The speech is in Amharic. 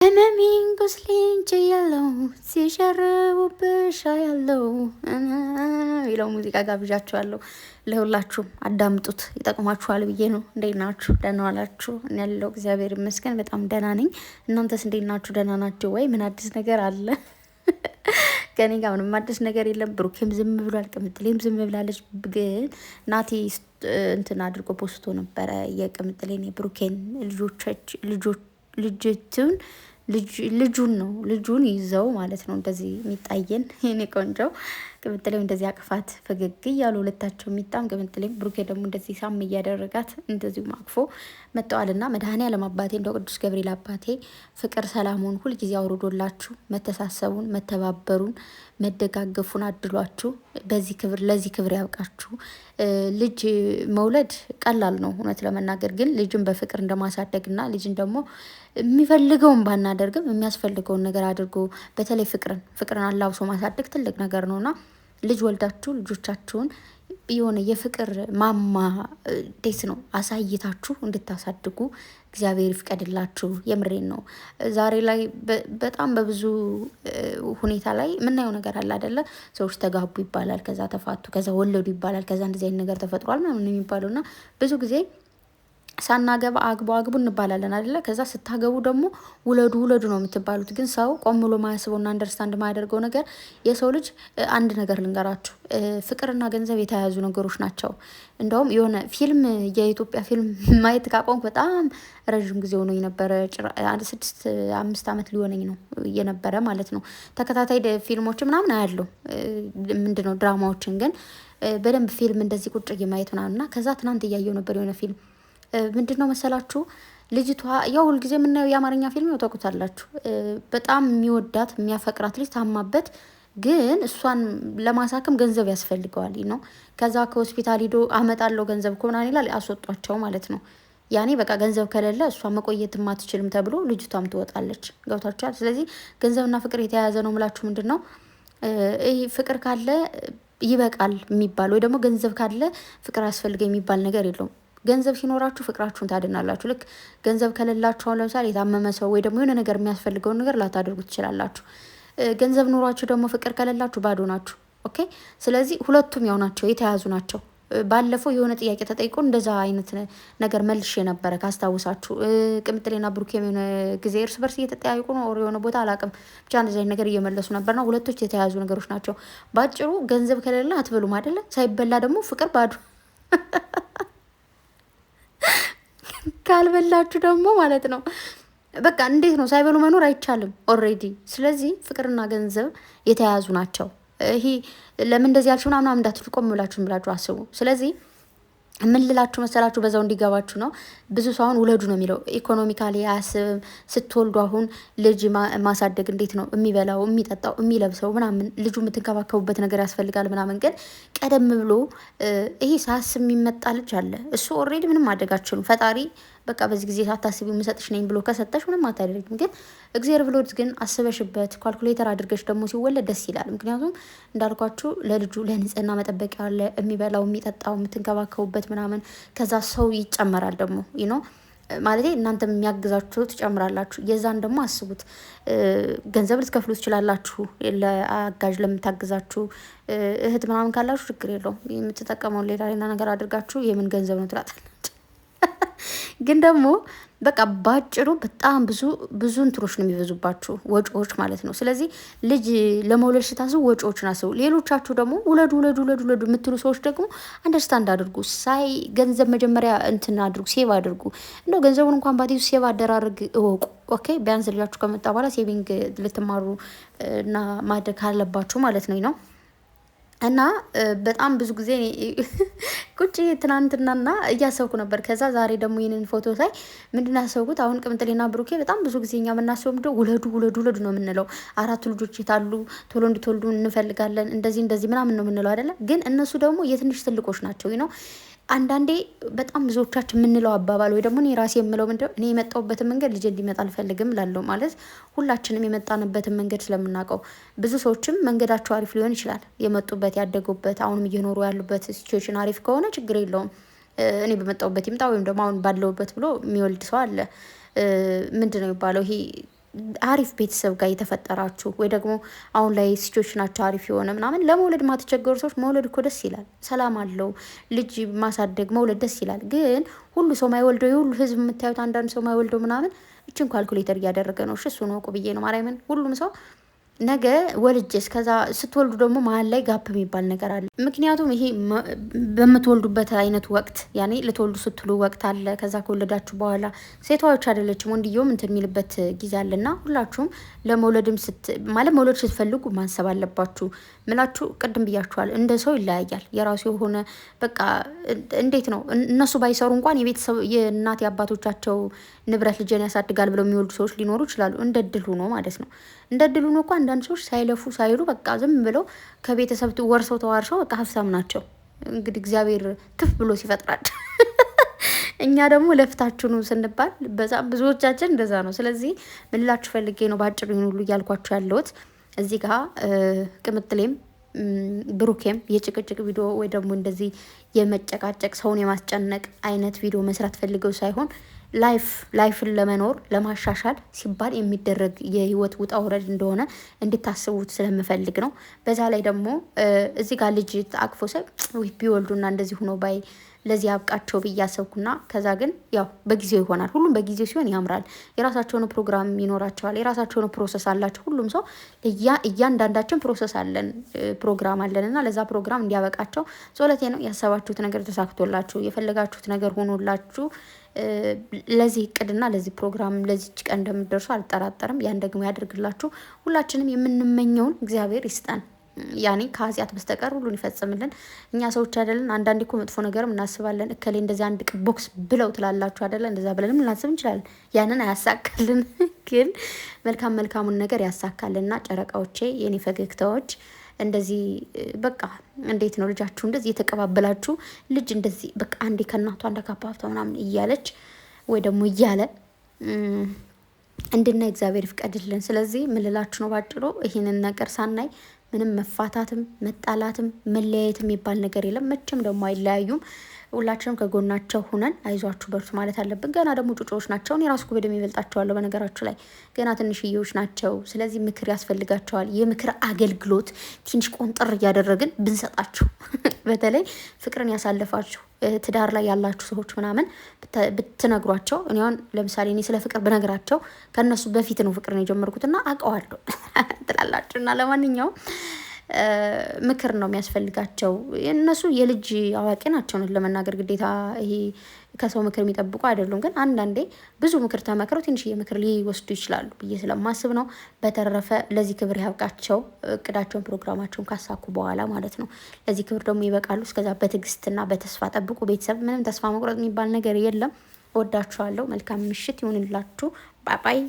ህመሜን ቁስሌን ችያለው ሲሸርቡብሽ ያለው ይለው ሙዚቃ ጋብዣችኋለሁ። ለሁላችሁም አዳምጡት፣ ይጠቅማችኋል ብዬ ነው። እንዴት ናችሁ? ደህና ዋላችሁ? እኔ ያለው እግዚአብሔር ይመስገን በጣም ደህና ነኝ። እናንተስ እንዴት ናችሁ? ደህና ናችሁ ወይ? ምን አዲስ ነገር አለ? ከኔ ጋር ምንም አዲስ ነገር የለም። ብሩኬም ዝም ብሏል፣ ቅምጥሌም ዝም ብላለች። ግን ናቲ እንትን አድርጎ ፖስቶ ነበረ የቅምጥሌን የብሩኬን ልጆቹን ልጁን ይዘው ማለት ነው። እንደዚህ የሚጣየን የኔ ቆንጆ ቅምጥሌም እንደዚህ አቅፋት ፈገግ እያሉ ሁለታቸው የሚጣም ቅምጥሌም ብሩኬ ደግሞ እንደዚህ ሳም እያደረጋት እንደዚሁ አቅፎ መጠዋልና መድኃኔዓለም አባቴ እንደው ቅዱስ ገብርኤል አባቴ ፍቅር ሰላሙን ሁልጊዜ አውርዶላችሁ መተሳሰቡን መተባበሩን መደጋገፉን አድሏችሁ ለዚህ ክብር ያብቃችሁ። ልጅ መውለድ ቀላል ነው እውነት ለመናገር ግን ልጅን በፍቅር እንደማሳደግና ልጅን ደግሞ የሚፈልገውን ባናደርግም የሚያስፈልገውን ነገር አድርጎ በተለይ ፍቅርን አላብሶ ማሳደግ ትልቅ ነገር ነውና ልጅ ወልዳችሁ ልጆቻችሁን የሆነ የፍቅር ማማ ዴስ ነው አሳይታችሁ እንድታሳድጉ እግዚአብሔር ይፍቀድላችሁ። የምሬን ነው። ዛሬ ላይ በጣም በብዙ ሁኔታ ላይ የምናየው ነገር አለ አይደለ? ሰዎች ተጋቡ ይባላል፣ ከዛ ተፋቱ፣ ከዛ ወለዱ ይባላል፣ ከዛ እንደዚህ አይነት ነገር ተፈጥሯል ምናምን የሚባለው እና ብዙ ጊዜ ሳናገባ አግቡ እንባላለን አይደለ? ከዛ ስታገቡ ደግሞ ውለዱ ነው የምትባሉት። ግን ሰው ቆም ብሎ ማያስበውና አንደርስታንድ ማያደርገው ነገር የሰው ልጅ አንድ ነገር ልንገራችሁ፣ ፍቅርና ገንዘብ የተያያዙ ነገሮች ናቸው። እንደውም የሆነ ፊልም የኢትዮጵያ ፊልም ማየት ካቆምኩ በጣም ረዥም ጊዜ ሆኖ የነበረ 6-5 ዓመት ሊሆነኝ ነው የነበረ ማለት ነው። ተከታታይ ፊልሞች ምናምን አያለው ምንድነው ድራማዎችን ግን በደንብ ፊልም እንደዚህ ቁጭ ማየት ምናምንና ከዛ ትናንት እያየው ነበር የሆነ ፊልም ምንድን ነው መሰላችሁ? ልጅቷ ያው ሁልጊዜ የምናየው የአማርኛ ፊልም ያው ታውቁታላችሁ። በጣም የሚወዳት የሚያፈቅራት ልጅ ታማበት፣ ግን እሷን ለማሳከም ገንዘብ ያስፈልገዋል ነው። ከዛ ከሆስፒታል ሂዶ አመጣለው ገንዘብ ኮናን ይላል፣ አስወጧቸው ማለት ነው። ያኔ በቃ ገንዘብ ከሌለ እሷ መቆየትም አትችልም ተብሎ ልጅቷም ትወጣለች። ገብታችኋል? ስለዚህ ገንዘብና ፍቅር የተያያዘ ነው ምላችሁ ምንድን ነው ይህ ፍቅር ካለ ይበቃል የሚባል ወይ ደግሞ ገንዘብ ካለ ፍቅር ያስፈልገ የሚባል ነገር የለውም። ገንዘብ ሲኖራችሁ ፍቅራችሁን ታድናላችሁ። ልክ ገንዘብ ከሌላችሁ አሁን ለምሳሌ የታመመ ሰው ወይ ደግሞ የሆነ ነገር የሚያስፈልገውን ነገር ላታደርጉ ትችላላችሁ። ገንዘብ ኖሯችሁ ደግሞ ፍቅር ከሌላችሁ ባዶ ናችሁ። ኦኬ። ስለዚህ ሁለቱም ያው ናቸው፣ የተያዙ ናቸው። ባለፈው የሆነ ጥያቄ ተጠይቆ እንደዛ አይነት ነገር መልሼ ነበረ ካስታውሳችሁ። ቅምጥሌና ብሩኬም የሆነ ጊዜ እርስ በርስ እየተጠያየቁ ነው የሆነ ቦታ አላውቅም፣ ብቻ እንደዚህ አይነት ነገር እየመለሱ ነበርና ሁለቶች የተያዙ ነገሮች ናቸው። ባጭሩ ገንዘብ ከሌለ አትበሉም አይደለ? ሳይበላ ደግሞ ፍቅር ባዶ ካልበላችሁ ደግሞ ማለት ነው በቃ እንዴት ነው ሳይበሉ መኖር አይቻልም ኦልሬዲ። ስለዚህ ፍቅርና ገንዘብ የተያያዙ ናቸው። ይሄ ለምን እንደዚህ ያልሽው ምናምን እንዳትሉ ቆም ብላችሁ አስቡ። ስለዚህ ምን ልላችሁ መሰላችሁ በዛው እንዲገባችሁ ነው። ብዙ ሰው አሁን ውለዱ ነው የሚለው ኢኮኖሚካሊ አያስብም። ስትወልዱ አሁን ልጅ ማሳደግ እንዴት ነው የሚበላው የሚጠጣው የሚለብሰው ምናምን ልጁ የምትንከባከቡበት ነገር ያስፈልጋል ምናምን። ግን ቀደም ብሎ ይሄ ሳስብ የሚመጣ ልጅ አለ። እሱ ኦልሬዲ ምንም ማድረጋችሁን ፈጣሪ በቃ በዚህ ጊዜ ሳታስቢ የምሰጥሽ ነኝ ብሎ ከሰጠሽ ምንም አታደርግም። ግን እግዚአብሔር ብሎት ግን አስበሽበት ካልኩሌተር አድርገሽ ደግሞ ሲወለድ ደስ ይላል። ምክንያቱም እንዳልኳችሁ ለልጁ ለንጽህና መጠበቂያ አለ፣ የሚበላው የሚጠጣው የምትንከባከቡበት ምናምን። ከዛ ሰው ይጨመራል ደግሞ ነው ማለት እናንተ የሚያግዛችሁ ትጨምራላችሁ። የዛን ደግሞ አስቡት። ገንዘብ ልትከፍሉ ትችላላችሁ ለአጋዥ ለምታግዛችሁ እህት ምናምን ካላችሁ ችግር የለውም። የምትጠቀመውን ሌላ ነገር አድርጋችሁ የምን ገንዘብ ነው ትላታል። ግን ደግሞ በቃ ባጭሩ በጣም ብዙ እንትሮች ነው የሚበዙባችሁ ወጪዎች ማለት ነው። ስለዚህ ልጅ ለመውለድ ስታስቡ ወጪዎችን አስቡ። ሌሎቻችሁ ደግሞ ውለዱ የምትሉ ሰዎች ደግሞ አንደርስታንድ አድርጉ። ገንዘብ መጀመሪያ እንትን አድርጉ፣ ሴቭ አድርጉ። እንደው ገንዘቡን እንኳን ባትይዙ ሴቭ አደራርግ እወቁ። ኦኬ። ቢያንስ ልጃችሁ ከመጣ በኋላ ሴቪንግ ልትማሩ እና ማድረግ ካለባችሁ ማለት ነው። እና በጣም ብዙ ጊዜ ቁጭ ትናንትናና እያሰብኩ ነበር። ከዛ ዛሬ ደግሞ ይህንን ፎቶ ሳይ ምንድን ያሰብኩት አሁን ቅምጥሌና ብሩኬ በጣም ብዙ ጊዜ እኛ የምናስበው ምንድን ውለዱ ነው የምንለው። 4 ልጆች የታሉ ቶሎ እንዲትወልዱ እንፈልጋለን እንደዚህ ምናምን ነው የምንለው አይደለ? ግን እነሱ ደግሞ የትንሽ ትልቆች ናቸው ነው። አንዳንዴ በጣም ብዙዎቻችን የምንለው አባባል ወይ ደግሞ እኔ ራሴ የምለው ምንድነው እኔ የመጣሁበትን መንገድ ልጅ እንዲመጣ አልፈልግም ላለው ማለት ሁላችንም የመጣንበትን መንገድ ስለምናውቀው ብዙ ሰዎችም መንገዳቸው አሪፍ ሊሆን ይችላል። የመጡበት ያደጉበት አሁንም እየኖሩ ያሉበት ሲቹዌሽን አሪፍ ከሆነ ችግር የለውም። እኔ በመጣሁበት ይምጣ ወይም ደግሞ አሁን ባለውበት ብሎ የሚወልድ ሰው አለ። ምንድነው የሚባለው ይሄ አሪፍ ቤተሰብ ጋር የተፈጠራችሁ ወይ ደግሞ አሁን ላይ ሲቹዌሽናቸው አሪፍ የሆነ ምናምን ለመውለድ ማትቸገሩ ሰዎች መውለድ እኮ ደስ ይላል። ሰላም አለው። ልጅ ማሳደግ መውለድ ደስ ይላል። ግን ሁሉ ሰው ማይወልደው የሁሉ ህዝብ የምታዩት አንዳንድ ሰው ማይወልደው ምናምን እችን ካልኩሌተር እያደረገ ነው። እሱ ነው ብዬ ነው ማርያምን። ሁሉም ሰው ነገ ወልጄስ ከዛ ስትወልዱ ደግሞ መሀል ላይ ጋፕ የሚባል ነገር አለ። ምክንያቱም ይሄ በምትወልዱበት አይነት ወቅት ያኔ ልትወልዱ ስትሉ ወቅት አለ። ከዛ ከወለዳችሁ በኋላ ሴቷዎች አይደለችም ወንድየውም እንትን የሚልበት ጊዜ አለና ሁላችሁም ለመውለድም ማለት መውለድ ስትፈልጉ ማሰብ አለባችሁ። ምላችሁ ቅድም ብያችኋል። እንደ ሰው ይለያያል። የራሱ የሆነ በቃ እንዴት ነው እነሱ ባይሰሩ እንኳን የቤተሰብ የእናት የአባቶቻቸው ንብረት ልጅን ያሳድጋል ብለው የሚወልዱ ሰዎች ሊኖሩ ይችላሉ። እንደ እድል ሆኖ ማለት ነው። እንደ እድል ሆኖ እኮ አንዳንድ ሰዎች ሳይለፉ ሳይሉ በቃ ዝም ብለው ከቤተሰብ ወርሰው ተዋርሰው በቃ ሀብታም ናቸው። እንግዲህ እግዚአብሔር ትፍ ብሎ ሲፈጥራቸው እኛ ደግሞ ለፍታችሁ ነው ስንባል በጣም ብዙዎቻችን እንደዛ ነው። ስለዚህ ምን ላችሁ ፈልጌ ነው በአጭሩ ይሁን ሁሉ እያልኳችሁ ያለሁት እዚህ ጋር ቅምጥሌም ብሩኬም የጭቅጭቅ ቪዲዮ ወይ ደግሞ እንደዚህ የመጨቃጨቅ ሰውን የማስጨነቅ አይነት ቪዲዮ መስራት ፈልገው ሳይሆን ላይፍን ለመኖር ለማሻሻል ሲባል የሚደረግ የህይወት ውጣ ውረድ እንደሆነ እንድታስቡት ስለምፈልግ ነው። በዛ ላይ ደግሞ እዚህ ጋር ልጅ አቅፎ ሰ ቢወልዱና እንደዚህ ሆኖ ባይ ለዚህ ያብቃቸው ብዬ አሰብኩና ከዛ ግን ያው በጊዜው ይሆናል። ሁሉም በጊዜው ሲሆን ያምራል። የራሳቸውን ፕሮግራም ይኖራቸዋል። የራሳቸውን ፕሮሰስ አላቸው። ሁሉም ሰው እያንዳንዳችን ፕሮሰስ አለን ፕሮግራም አለን እና ለዛ ፕሮግራም እንዲያበቃቸው ጸሎቴ ነው። ያሰባችሁት ነገር ተሳክቶላችሁ የፈለጋችሁት ነገር ሆኖላችሁ ለዚህ እቅድና ለዚህ ፕሮግራም ለዚች ቀን እንደምትደርሱ አልጠራጠርም። ያን ደግሞ ያደርግላችሁ። ሁላችንም የምንመኘውን እግዚአብሔር ይስጠን። ያኔ ከኃጢአት በስተቀር ሁሉን ይፈጽምልን። እኛ ሰዎች አይደለን? አንዳንዴ እኮ መጥፎ ነገርም እናስባለን። እከሌ እንደዚህ አንድ ቦክስ ብለው ትላላችሁ አይደለ? እንደዛ ብለንም ልናስብ እንችላለን። ያንን አያሳካልን፣ ግን መልካሙን ነገር ያሳካልና ጨረቃዎቼ፣ የኔ ፈገግታዎች እንደዚህ በቃ እንዴት ነው ልጃችሁ እንደዚህ የተቀባበላችሁ ልጅ እንደዚህ በቃ አንዴ ከእናቷ አንደ ካፓፍታ ምናምን እያለች ወይ ደግሞ እያለ እንድና እግዚአብሔር ይፍቀድልን። ስለዚህ ምን ልላችሁ ነው ባጭሩ ይህንን ነገር ሳናይ ምንም መፋታትም መጣላትም መለያየት የሚባል ነገር የለም። መቼም ደግሞ አይለያዩም። ሁላችንም ከጎናቸው ሁነን አይዟችሁ በርቱ ማለት አለብን። ገና ደግሞ ጩጮዎች ናቸው። እኔ ራሱ በደም ይበልጣቸዋለሁ። በነገራችሁ ላይ ገና ትንሽዬዎች ናቸው። ስለዚህ ምክር ያስፈልጋቸዋል። የምክር አገልግሎት ትንሽ ቆንጠር እያደረግን ብንሰጣችሁ በተለይ ፍቅርን ያሳለፋችሁ ትዳር ላይ ያላችሁ ሰዎች ምናምን ብትነግሯቸው። እኔ አሁን ለምሳሌ እኔ ስለ ፍቅር ብነግራቸው ከእነሱ በፊት ነው ፍቅርን የጀመርኩትና አውቀዋለሁ ትላላችሁ። እና ለማንኛውም ምክር ነው የሚያስፈልጋቸው። እነሱ የልጅ አዋቂ ናቸው ለመናገር ግዴታ ይሄ ከሰው ምክር የሚጠብቁ አይደሉም። ግን አንዳንዴ ብዙ ምክር ተመክረው ትንሽዬ ምክር ሊወስዱ ይችላሉ ብዬ ስለማስብ ነው። በተረፈ ለዚህ ክብር ያብቃቸው። እቅዳቸውን ፕሮግራማቸውን ካሳኩ በኋላ ማለት ነው። ለዚህ ክብር ደግሞ ይበቃሉ። እስከዛ በትዕግስትና በተስፋ ጠብቁ። ቤተሰብ ምንም ተስፋ መቁረጥ የሚባል ነገር የለም። ወዳችኋለሁ። መልካም ምሽት ይሁንላችሁ። ባባይ